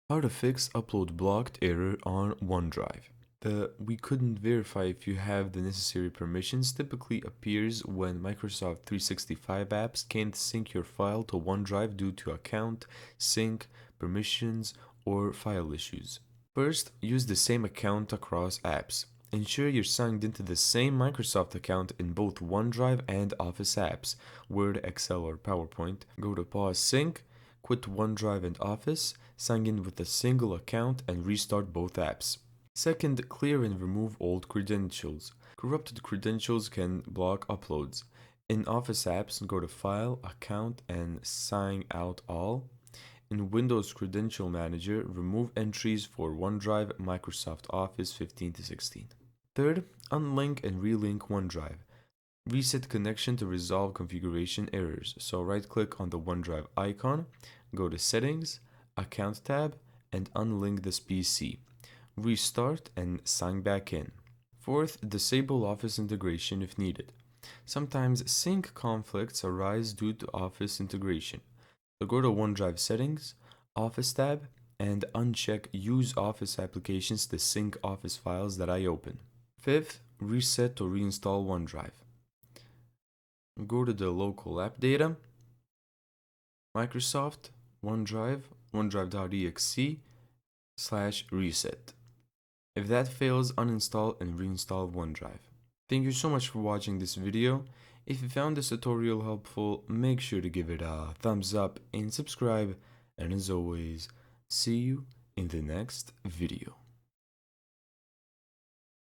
How to fix upload blocked error on OneDrive. The "we couldn't verify if you have the necessary permissions" typically appears when Microsoft 365 apps can't sync your file to OneDrive due to account, sync, permissions, or file issues. First, use the same account across apps. Ensure you're signed into the same Microsoft account in both OneDrive and Office apps, Word, Excel, or PowerPoint. Go to Pause Sync, quit OneDrive and Office, sign in with a single account, and restart both apps. Second, clear and remove old credentials. Corrupted credentials can block uploads. In Office apps, go to File, Account, and Sign Out All. In Windows Credential Manager, remove entries for OneDrive, Microsoft Office 15 to 16. Third, unlink and relink OneDrive. Reset connection to resolve configuration errors. So right-click on the OneDrive icon, go to Settings, Account tab, and unlink this PC. Restart and sign back in. Fourth, disable Office integration if needed. Sometimes sync conflicts arise due to Office integration. So go to OneDrive Settings, Office tab, and uncheck Use Office applications to sync Office files that I open. Fifth, reset or reinstall OneDrive. Go to the local app data, Microsoft, OneDrive, OneDrive.exe/reset. If that fails, uninstall and reinstall OneDrive. Thank you so much for watching this video. If you found this tutorial helpful, make sure to give it a thumbs up and subscribe. And as always, see you in the next video.